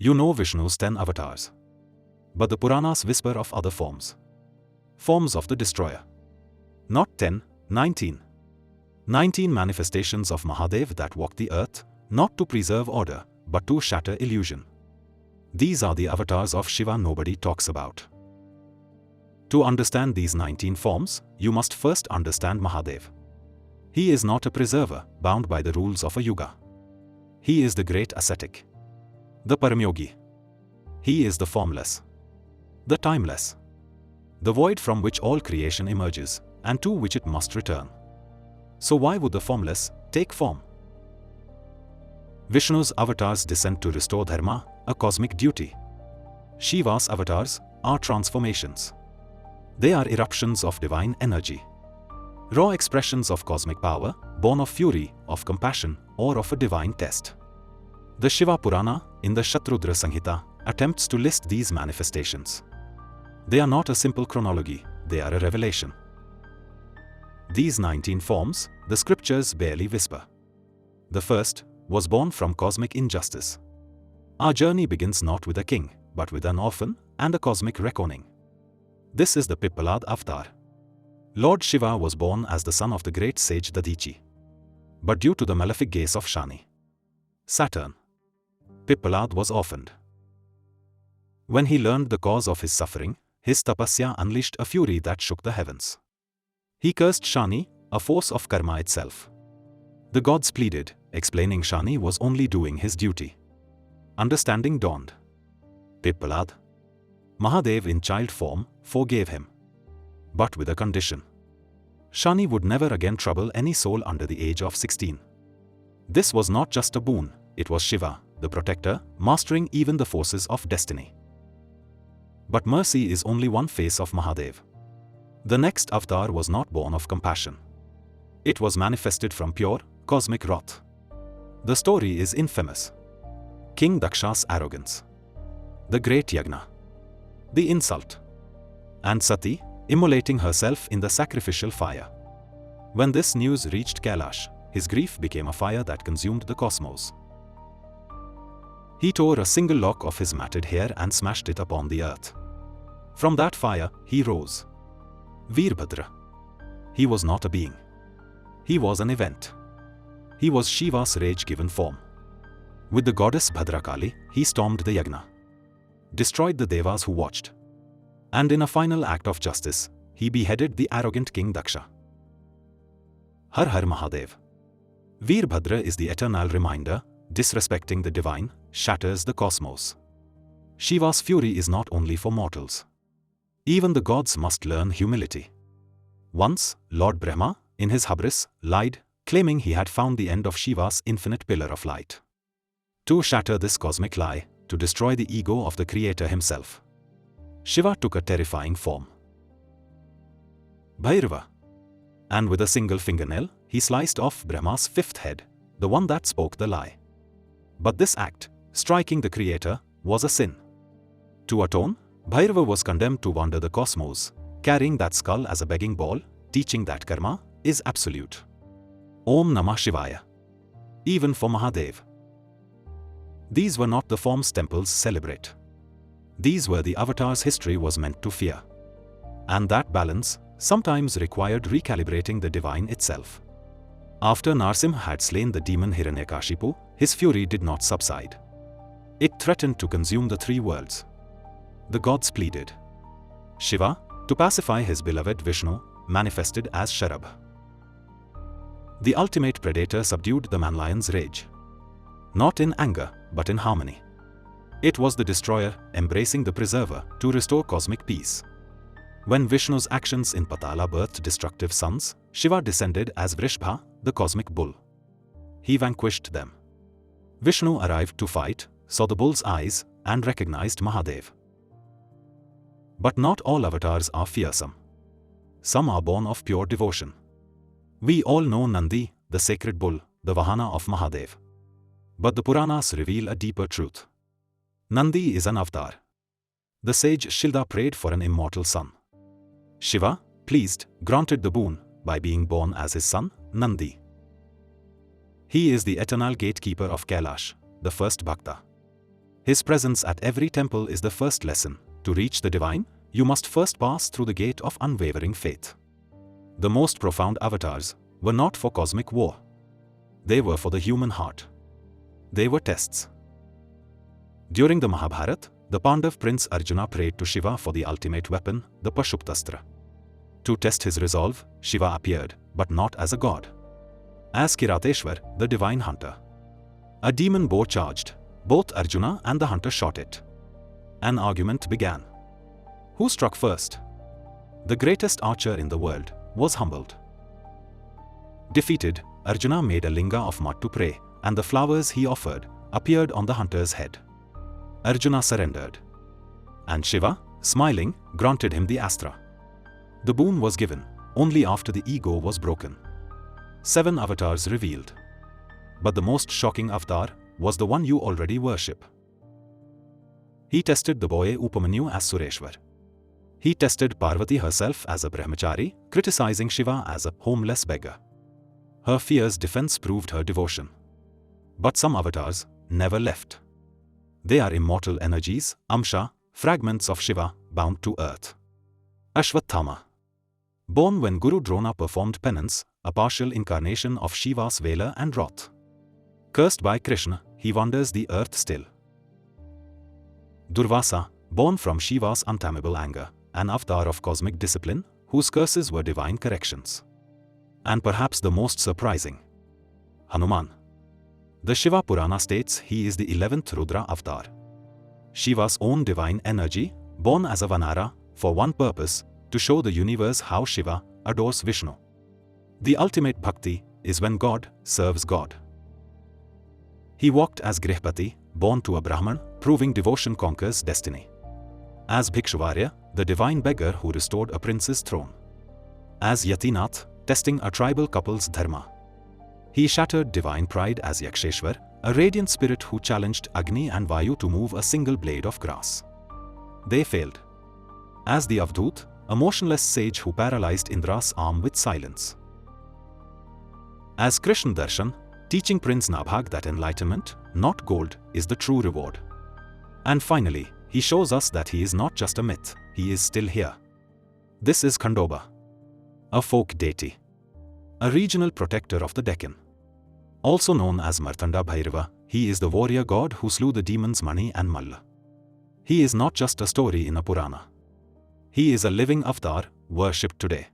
You know Vishnu's 10 avatars. But the Puranas whisper of other forms. Forms of the destroyer. Not 10, 19. 19 manifestations of Mahadev that walk the earth, not to preserve order, but to shatter illusion. These are the avatars of Shiva nobody talks about. To understand these 19 forms, you must first understand Mahadev. He is not a preserver, bound by the rules of a yuga. He is the great ascetic. The Paramyogi. He is the formless. The timeless. The void from which all creation emerges, and to which it must return. So why would the formless take form? Vishnu's avatars descend to restore dharma, a cosmic duty. Shiva's avatars are transformations. They are eruptions of divine energy. Raw expressions of cosmic power, born of fury, of compassion, or of a divine test. The Shiva Purana, in the Shatrudra Samhita, attempts to list these manifestations. They are not a simple chronology, they are a revelation. These 19 forms, the scriptures barely whisper. The first was born from cosmic injustice. Our journey begins not with a king, but with an orphan and a cosmic reckoning. This is the Piplaad avatar. Lord Shiva was born as the son of the great sage Dadichi. But due to the malefic gaze of Shani, Saturn, Piplaad was orphaned. When he learned the cause of his suffering, his tapasya unleashed a fury that shook the heavens. He cursed Shani, a force of karma itself. The gods pleaded, explaining Shani was only doing his duty. Understanding dawned. Piplaad, Mahadev in child form, forgave him. But with a condition. Shani would never again trouble any soul under the age of 16. This was not just a boon, it was Shiva, the protector, mastering even the forces of destiny. But mercy is only one face of Mahadev. The next avatar was not born of compassion. It was manifested from pure, cosmic wrath. The story is infamous. King Daksha's arrogance. The great yagna. The insult. And Sati, immolating herself in the sacrificial fire. When this news reached Kailash, his grief became a fire that consumed the cosmos. He tore a single lock of his matted hair and smashed it upon the earth. From that fire, he rose. Veerabhadra. He was not a being. He was an event. He was Shiva's rage-given form. With the goddess Bhadrakali, he stormed the yagna. Destroyed the devas who watched. And in a final act of justice, he beheaded the arrogant king Daksha. Har Har Mahadev. Veerabhadra is the eternal reminder, disrespecting the divine, shatters the cosmos. Shiva's fury is not only for mortals. Even the gods must learn humility. Once, Lord Brahma, in his hubris, lied, claiming he had found the end of Shiva's infinite pillar of light. To shatter this cosmic lie, to destroy the ego of the creator himself, Shiva took a terrifying form. Bhairava. And with a single fingernail, he sliced off Brahma's fifth head, the one that spoke the lie. But this act, striking the creator, was a sin. To atone, Bhairava was condemned to wander the cosmos, carrying that skull as a begging bowl, teaching that karma is absolute. Om Namah Shivaya. Even for Mahadev. These were not the forms temples celebrate. These were the avatars history was meant to fear. And that balance sometimes required recalibrating the divine itself. After Narasimha had slain the demon Hiranyakashipu, his fury did not subside. It threatened to consume the three worlds. The gods pleaded. Shiva, to pacify his beloved Vishnu, manifested as Sharabha. The ultimate predator subdued the man-lion's rage. Not in anger, but in harmony. It was the destroyer, embracing the preserver, to restore cosmic peace. When Vishnu's actions in Patala birthed destructive sons, Shiva descended as Vrishbha, the cosmic bull. He vanquished them. Vishnu arrived to fight, saw the bull's eyes, and recognized Mahadev. But not all avatars are fearsome. Some are born of pure devotion. We all know Nandi, the sacred bull, the Vahana of Mahadev. But the Puranas reveal a deeper truth. Nandi is an avatar. The sage Shilda prayed for an immortal son. Shiva, pleased, granted the boon by being born as his son, Nandi. He is the eternal gatekeeper of Kailash, the first Bhakta. His presence at every temple is the first lesson. To reach the divine, you must first pass through the gate of unwavering faith. The most profound avatars were not for cosmic war. They were for the human heart. They were tests. During the Mahabharata, the Pandav prince Arjuna prayed to Shiva for the ultimate weapon, the Pashuptastra. To test his resolve, Shiva appeared, but not as a god. As Kirateshwar, the divine hunter. A demon bow charged. Both Arjuna and the hunter shot it. An argument began. Who struck first? The greatest archer in the world was humbled. Defeated, Arjuna made a linga of mud to pray, and the flowers he offered appeared on the hunter's head. Arjuna surrendered. And Shiva, smiling, granted him the astra. The boon was given only after the ego was broken. 7 avatars revealed. But the most shocking avatar was the one you already worship. He tested the boy Upamanyu as Sureshwar. He tested Parvati herself as a brahmachari, criticizing Shiva as a homeless beggar. Her fierce defense proved her devotion. But some avatars never left. They are immortal energies, amsha, fragments of Shiva, bound to earth. Ashwatthama. Born when Guru Drona performed penance, a partial incarnation of Shiva's Vela and wrath. Cursed by Krishna, he wanders the earth still. Durvasa, born from Shiva's untamable anger, an avatar of cosmic discipline, whose curses were divine corrections. And perhaps the most surprising, Hanuman. The Shiva Purana states he is the 11th Rudra avatar. Shiva's own divine energy, born as a Vanara, for one purpose, to show the universe how Shiva adores Vishnu. The ultimate bhakti is when God serves God. He walked as Grihpati, born to a Brahman, proving devotion conquers destiny. As Bhikshuvarya, the divine beggar who restored a prince's throne. As Yatinath, testing a tribal couple's dharma. He shattered divine pride as Yaksheshwar, a radiant spirit who challenged Agni and Vayu to move a single blade of grass. They failed. As the Avdut, a motionless sage who paralyzed Indra's arm with silence. As Krishna Darshan, teaching Prince Nabhag that enlightenment, not gold, is the true reward. And finally, he shows us that he is not just a myth, he is still here. This is Khandoba, a folk deity, a regional protector of the Deccan. Also known as Martanda Bhairava, he is the warrior god who slew the demons Mani and Malla. He is not just a story in a Purana. He is a living avatar, worshipped today.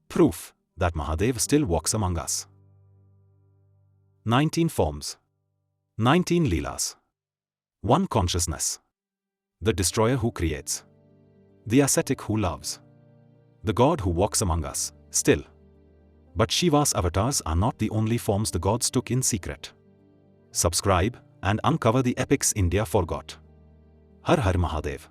Proof that Mahadev still walks among us. 19 forms. 19 Leelas. 1 consciousness. The destroyer who creates. The ascetic who loves. The god who walks among us, still. But Shiva's avatars are not the only forms the gods took in secret. Subscribe and uncover the epics India forgot. Har Har Mahadev.